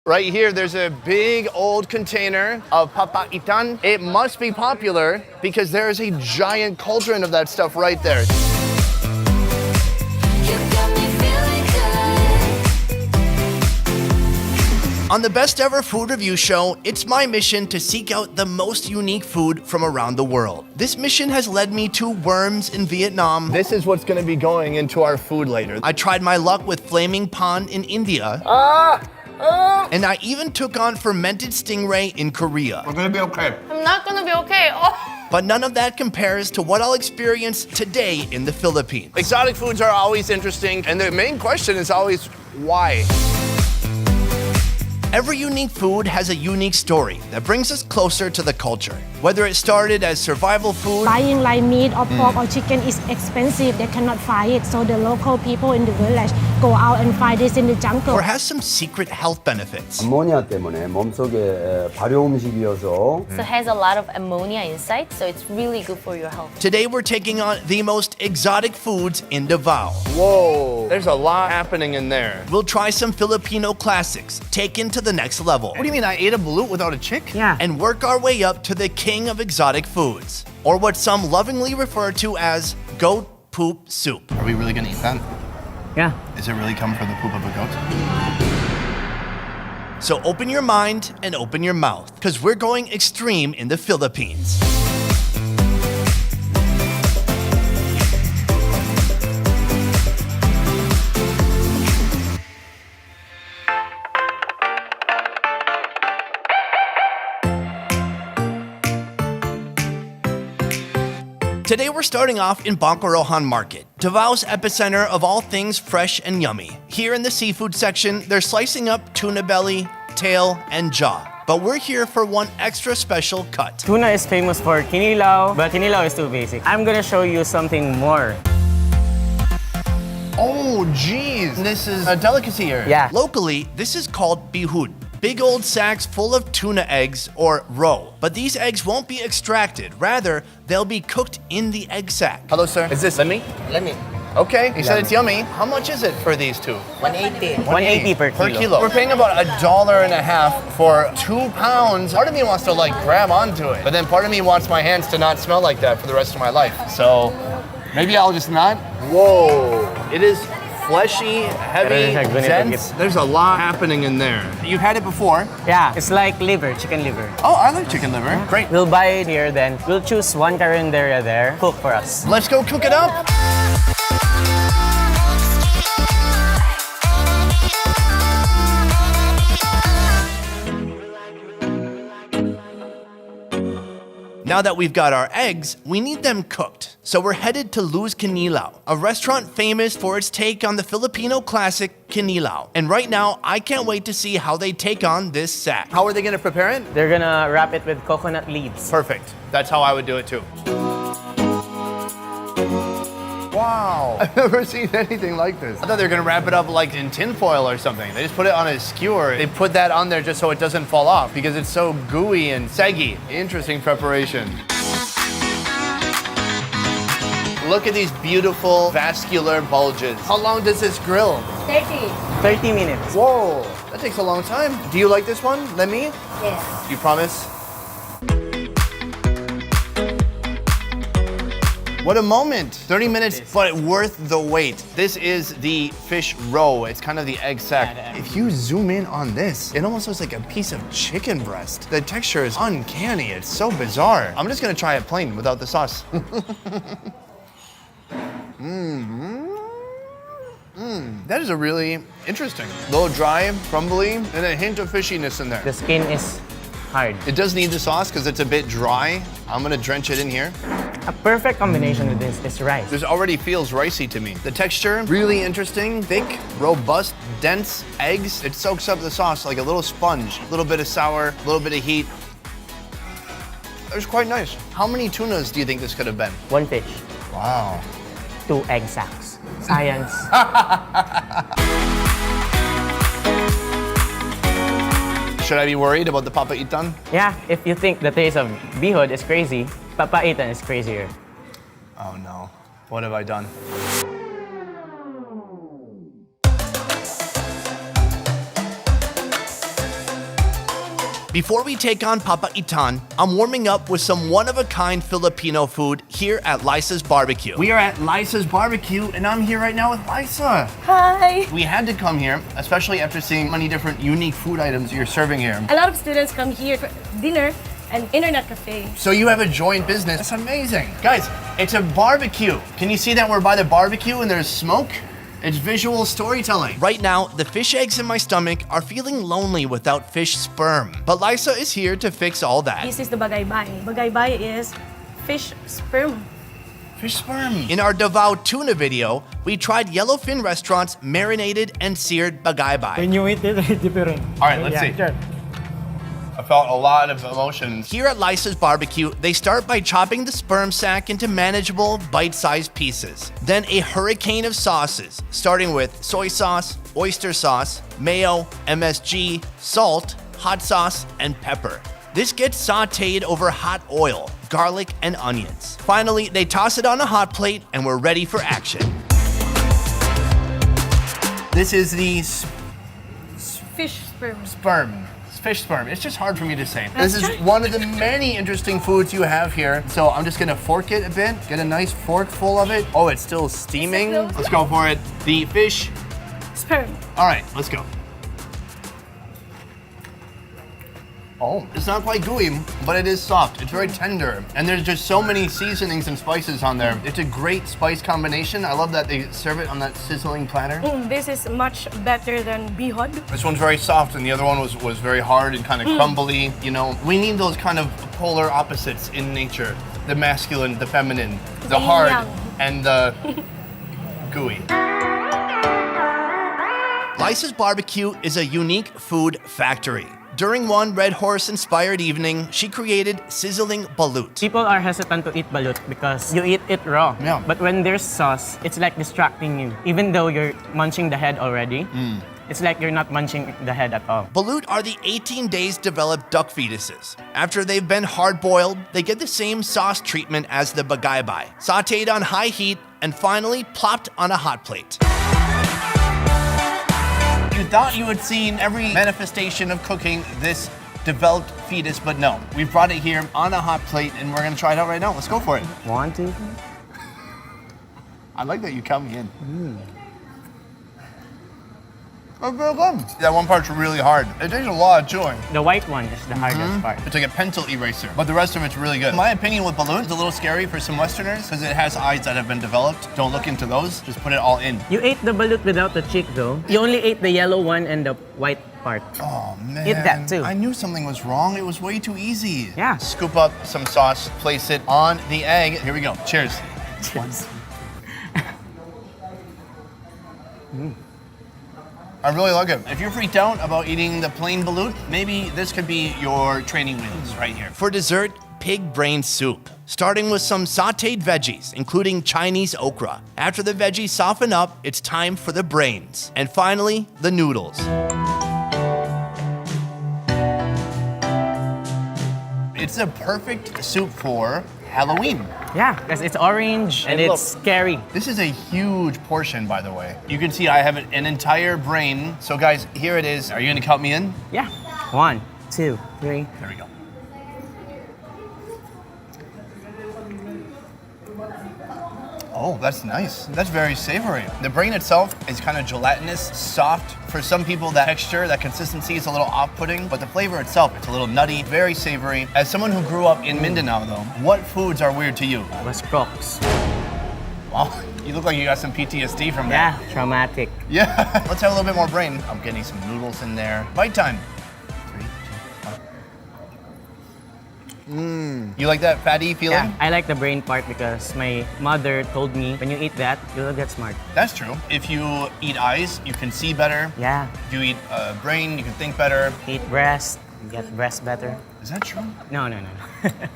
Right here, there's a big old container of papaitan. It must be popular because there is a giant cauldron of that stuff right there. On the Best Ever Food Review Show, it's my mission to seek out the most unique food from around the world. This mission has led me to worms in Vietnam. This is what's gonna be going into our food later. I tried my luck with flaming pond in India. And I even took on fermented stingray in Korea. We're gonna be okay. I'm not gonna be okay. Oh. But none of that compares to what I'll experience today in the Philippines. Exotic foods are always interesting, and the main question is always why? Every unique food has a unique story that brings us closer to the culture. Whether it started as survival food, Buying like meat or pork or chicken is expensive. They cannot find it, so the local people in the village go out and find this in the jungle. or has some secret health benefits. 암모니아 때문에 몸속에 발효 음식이어서 So it has a lot of ammonia inside, so it's really good for your health. Today we're taking on the most exotic foods in Davao. Whoa, there's a lot happening in there. We'll try some Filipino classics, taken to the next level. What do you mean, I ate a balut without a chick? Yeah. And work our way up to the king of exotic foods, or what some lovingly refer to as goat poop soup. Are we really gonna eat that? Yeah. Is it really come from the poop of a goat? So open your mind and open your mouth, because we're going extreme in the Philippines. Today we're starting off in Bangkorohan Market, Davao's epicenter of all things fresh and yummy. Here in the seafood section, they're slicing up tuna belly, tail, and jaw. But we're here for one extra special cut. Tuna is famous for kinilaw, but kinilaw is too basic. I'm gonna show you something more. Oh, geez. This is a delicacy here. Yeah. Locally, this is called bihud. Big old sacks full of tuna eggs, or roe. But these eggs won't be extracted. Rather, they'll be cooked in the egg sack. Hello, sir. Is this lemmy? Lemmy, Okay, he said it's yummy. How much is it for these two? 180. 180 per kilo. We're paying about $1.50 for 2 pounds. Part of me wants to like grab onto it, but then part of me wants my hands to not smell like that for the rest of my life. So maybe I'll just not. Whoa, it is fleshy, heavy, dense. There's a lot happening in there. You've had it before. Yeah, it's like liver, chicken liver. Oh, I like chicken liver. Great. We'll buy it here, then we'll choose one carinderia there, cook for us. Let's go cook it up. Now that we've got our eggs, we need them cooked. So we're headed to Luz Kinilaw, a restaurant famous for its take on the Filipino classic kinilaw. And right now, I can't wait to see how they take on this sack. How are they gonna prepare it? They're gonna wrap it with coconut leaves. Perfect. That's how I would do it too. Wow, I've never seen anything like this. I thought they were gonna wrap it up like in tinfoil or something. They just put it on a skewer. They put that on there just so it doesn't fall off because it's so gooey and saggy. Interesting preparation. Look at these beautiful vascular bulges. How long does this grill? 30 minutes. Whoa, that takes a long time. Do you like this one? Let me? Yes. You promise? What a moment. 30 minutes, but worth the wait. This is the fish roe. It's kind of the egg sack. If you zoom in on this, it almost looks like a piece of chicken breast. The texture is uncanny. It's so bizarre. I'm just gonna try it plain without the sauce. That is a really interesting. A little dry, crumbly, and a hint of fishiness in there. The skin is hard. It does need the sauce because it's a bit dry. I'm gonna drench it in here. A perfect combination with this is rice. This already feels ricey to me. The texture, really interesting, thick, robust, dense eggs. It soaks up the sauce like a little sponge. A little bit of sour, a little bit of heat. It's quite nice. How many tunas do you think this could have been? One fish, Wow. 2 egg sacs. Science. Should I be worried about the papaitan? Yeah, if you think the taste of bihud is crazy, papaitan is crazier. Oh no, what have I done? Before we take on papaitan, I'm warming up with some one-of-a-kind Filipino food here at Lisa's Barbecue. We are at Lisa's Barbecue, and I'm here right now with Lisa. Hi! We had to come here, especially after seeing many different unique food items you're serving here. A lot of students come here for dinner and internet cafe. So you have a joint business. That's amazing. Guys, it's a barbecue. Can you see that we're by the barbecue and there's smoke? It's visual storytelling. Right now, the fish eggs in my stomach are feeling lonely without fish sperm. But Lisa is here to fix all that. This is the bagaybay. Bagaybay is fish sperm. Fish sperm. In our Davao tuna video, we tried yellowfin restaurants' marinated and seared bagaybay. When you eat it, it's different. All right, let's see. Sure. I felt a lot of emotions. Here at Lisa's Barbecue, they start by chopping the sperm sack into manageable, bite-sized pieces. Then a hurricane of sauces, starting with soy sauce, oyster sauce, mayo, MSG, salt, hot sauce, and pepper. This gets sauteed over hot oil, garlic, and onions. Finally, they toss it on a hot plate, and we're ready for action. This is the Fish sperm. sperm. Fish sperm. It's just hard for me to say. This is one of the many interesting foods you have here. So I'm just gonna fork it a bit, get a nice fork full of it. Oh, it's still steaming. Let's go for it. The fish Sperm. All right, let's go. Oh, it's not quite gooey, but it is soft. It's very tender. And there's just so many seasonings and spices on there. It's a great spice combination. I love that they serve it on that sizzling platter. This is much better than bihod. This one's very soft and the other one was very hard and kind of crumbly. You know, we need those kind of polar opposites in nature. The masculine, the feminine, the hard, yang. and the gooey. Lisa's Barbecue is a unique food factory. During one Red Horse-inspired evening, she created sizzling balut. People are hesitant to eat balut because you eat it raw. Yeah. But when there's sauce, it's like distracting you. Even though you're munching the head already, it's like you're not munching the head at all. Balut are the 18 days developed duck fetuses. After they've been hard-boiled, they get the same sauce treatment as the bagaybay, sauteed on high heat, and finally plopped on a hot plate. You thought you had seen every manifestation of cooking this developed fetus, but no. We brought it here on a hot plate, and we're gonna try it out right now. Let's go for it. 1, 2, 3. I like that you count me in. That's very good. That one part's really hard. It takes a lot of chewing. The white one is the hardest part. It's like a pencil eraser, but the rest of it's really good. My opinion with balut is a little scary for some Westerners because it has eyes that have been developed. Don't look into those, just put it all in. You ate the balut without the cheek though. You only ate the yellow one and the white part. Oh man. Eat that too. I knew something was wrong. It was way too easy. Yeah. Scoop up some sauce, place it on the egg. Here we go. Cheers. Cheers. I really like it. If you're freaked out about eating the plain balut, maybe this could be your training wheels right here. For dessert, pig brain soup. Starting with some sauteed veggies, including Chinese okra. After the veggies soften up, it's time for the brains. And finally, the noodles. It's a perfect soup for Halloween. Yeah, because it's orange and And it's scary. This is a huge portion, by the way. You can see I have an entire brain. So guys, here it is. Are you gonna count me in? Yeah. 1, 2, 3. There we go. Oh, that's nice. That's very savory. The brain itself is kind of gelatinous, soft. For some people, that texture, that consistency is a little off-putting, but the flavor itself, it's a little nutty, very savory. As someone who grew up in Mindanao, though, what foods are weird to you? Was crocs. Wow, you look like you got some PTSD from that. Yeah, traumatic. Yeah. Let's have a little bit more brain. I'm getting some noodles in there. Bite time. 3, 2, 1. You like that fatty feeling? Yeah, I like the brain part because my mother told me when you eat that, you'll get smart. That's true. If you eat eyes, you can see better. Yeah. If you eat brain, you can think better. Eat breast, you get breast better. Is that true? No.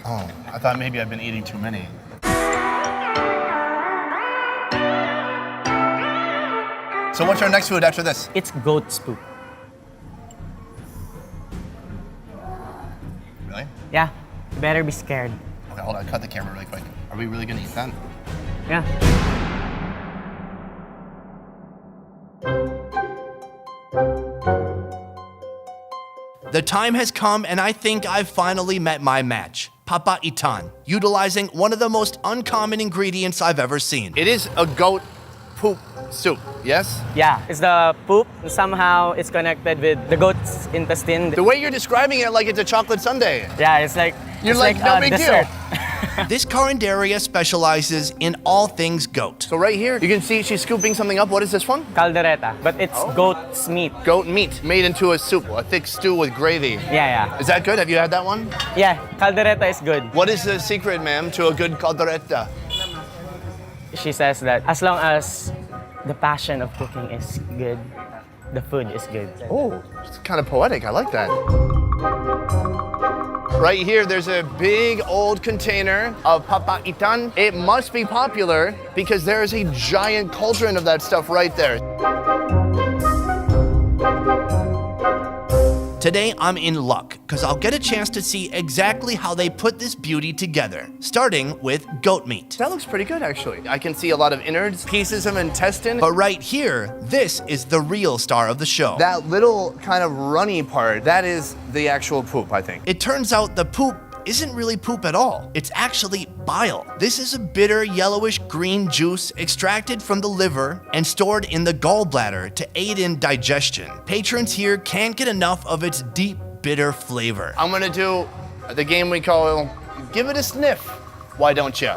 Oh, I thought maybe I've been eating too many. So what's our next food after this? It's goat's poop. Really? Yeah, you better be scared. Okay, hold on, cut the camera really quick. Are we really gonna eat that? Yeah. The time has come, and I think I've finally met my match. Papaitan, utilizing one of the most uncommon ingredients I've ever seen. It is a goat poop soup, yes? Yeah, it's the poop. Somehow it's connected with the goat's intestine. The way you're describing it like it's a chocolate sundae. Yeah, it's like You're it's like, no a big dessert. deal. This carinderia specializes in all things goat. So right here, you can see she's scooping something up. What is this one? Caldereta, but it's goat's meat. Goat meat made into a soup, a thick stew with gravy. Yeah. Is that good? Have you had that one? Yeah, caldereta is good. What is the secret, ma'am, to a good caldereta? She says that as long as the passion of cooking is good, the food is good. Oh, it's kind of poetic. I like that. Right here, there's a big old container of papaitan. It must be popular because there is a giant cauldron of that stuff right there. Today, I'm in luck because I'll get a chance to see exactly how they put this beauty together, starting with goat meat. That looks pretty good, actually. I can see a lot of innards, pieces of intestine. But right here, this is the real star of the show. That little kind of runny part, that is the actual poop, I think. It turns out the poop isn't really poop at all. It's actually bile. This is a bitter yellowish green juice extracted from the liver and stored in the gallbladder to aid in digestion. Patrons here can't get enough of its deep, bitter flavor. I'm gonna do the game we call Give It a Sniff. Why don't you?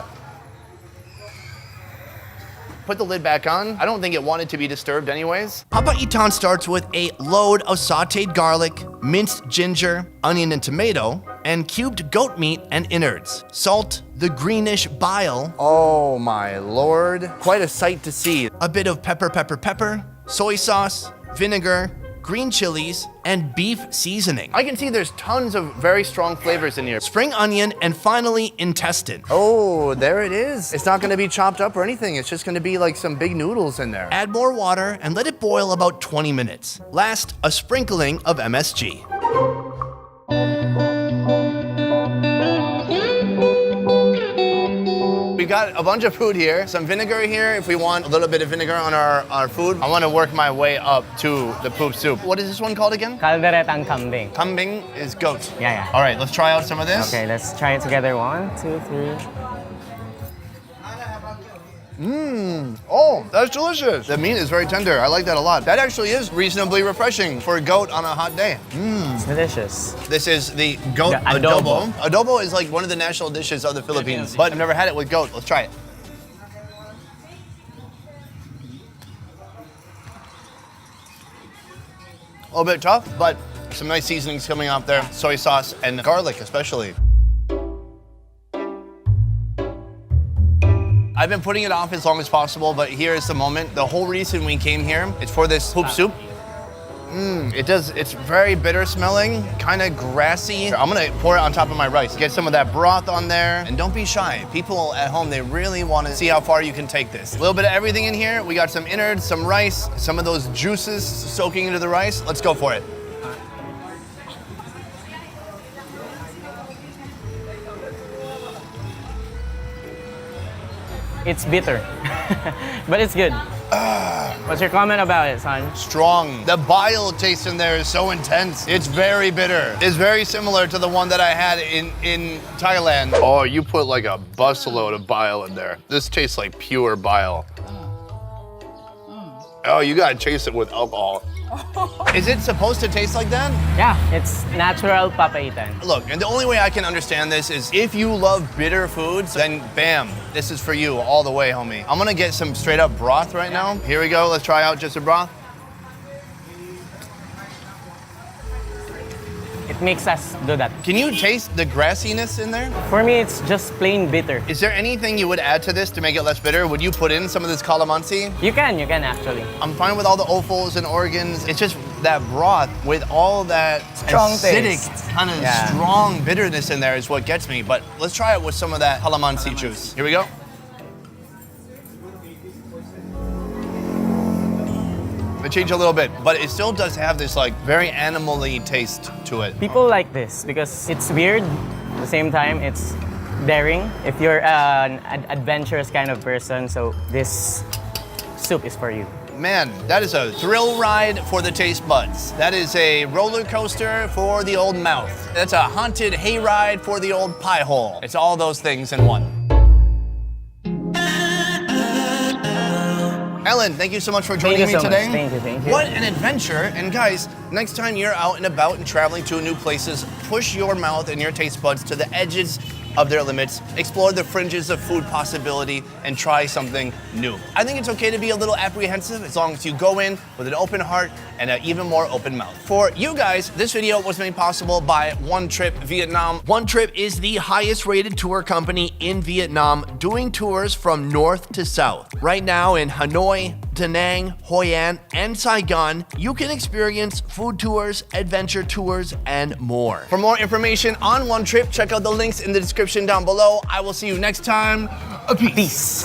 Put the lid back on. I don't think it wanted to be disturbed anyways. Papaitan starts with a load of sauteed garlic, minced ginger, onion and tomato, and cubed goat meat and innards. Salt, the greenish bile. Oh my lord. Quite a sight to see. A bit of pepper, soy sauce, vinegar, green chilies, and beef seasoning. I can see there's tons of very strong flavors in here. Spring onion, and finally, intestine. Oh, there it is. It's not gonna be chopped up or anything. It's just gonna be like some big noodles in there. Add more water and let it boil about 20 minutes. Last, a sprinkling of MSG. We got a bunch of food here, some vinegar here if we want a little bit of vinegar on our food. I want to work my way up to the poop soup. What is this one called again? Calderetang kambing. Kambing is goat. Yeah. All right, let's try out some of this. Okay, let's try it together. 1, 2, 3. Oh, that's delicious. The meat is very tender. I like that a lot. That actually is reasonably refreshing for a goat on a hot day. It's delicious. This is the goat The adobo. Adobo is like one of the national dishes of the Philippines, but I've never had it with goat. Let's try it. A little bit tough, but some nice seasonings coming off there. Soy sauce and garlic especially. I've been putting it off as long as possible, but here is the moment. The whole reason we came here is for this poop soup. It's very bitter smelling, kind of grassy. I'm gonna pour it on top of my rice. Get some of that broth on there, and don't be shy. People at home, they really wanna see how far you can take this. A little bit of everything in here. We got some innards, some rice, some of those juices soaking into the rice. Let's go for it. It's bitter, but it's good. What's your comment about it, son? Strong. The bile taste in there is so intense. It's very bitter. It's very similar to the one that I had in Thailand. Oh, you put like a busload of bile in there. This tastes like pure bile. Oh, you gotta chase it with alcohol. Is it supposed to taste like that? Yeah, it's natural papaitan. Look, and the only way I can understand this is if you love bitter foods, then bam, this is for you all the way, homie. I'm gonna get some straight up broth right now. Here we go, let's try out just a broth. It makes us do that. Can you taste the grassiness in there? For me, it's just plain bitter. Is there anything you would add to this to make it less bitter? Would you put in some of this calamansi? You can actually. I'm fine with all the offals and organs. It's just that broth with all that Strong acidic, taste. kind of strong bitterness in there is what gets me. But let's try it with some of that calamansi juice. Here we go. It changed a little bit, but it still does have this like very animal-y taste to it. People like this because it's weird. At the same time, it's daring. If you're an adventurous kind of person, so this soup is for you. Man, that is a thrill ride for the taste buds. That is a roller coaster for the old mouth. That's a haunted hayride for the old pie hole. It's all those things in one. Ellen, thank you so much for joining me today. Thank you. What an adventure. And guys, next time you're out and about and traveling to new places, push your mouth and your taste buds to the edges of their limits, explore the fringes of food possibility, and try something new. I think it's okay to be a little apprehensive as long as you go in with an open heart and an even more open mouth. For you guys, this video was made possible by One Trip Vietnam. One Trip is the highest rated tour company in Vietnam, doing tours from north to south. Right now in Hanoi, Da Nang, Hoi An, and Saigon, you can experience food tours, adventure tours, and more. For more information on One Trip, check out the links in the description down below. I will see you next time. Peace.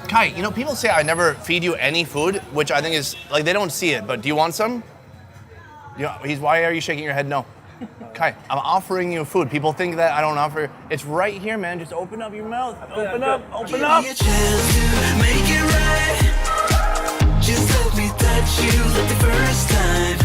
Kai, you know, people say I never feed you any food, which I think is, like, they don't see it, but do you want some? Why are you shaking your head no? Kai, I'm offering you food. People think that I don't offer. It's right here, man. Just open up your mouth. Open up. Give me a chance to make it right. Just let me touch you like the first time.